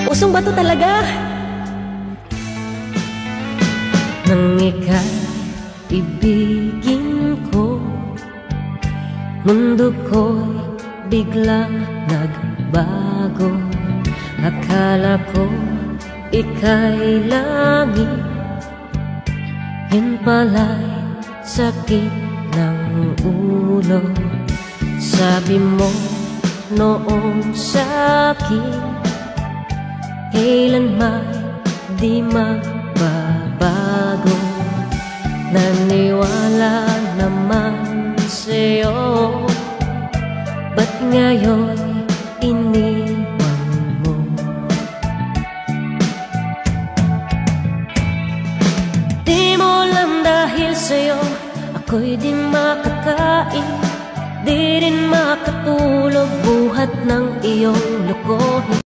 Usong bato talaga. Nang ika'y ibigin ko, mundo ko'y biglang nagbago. Akala ko ika'y langit, yun pala'y sakit ng ulo. Sabi mo noong sa'kin, kailanman di magbabago. Naniwala naman sa'yo, ba't ngayon iniwan mo? Di mo alam dahil sa'yo ako'y di makakain, di rin makatulog buhat ng iyong lokohin.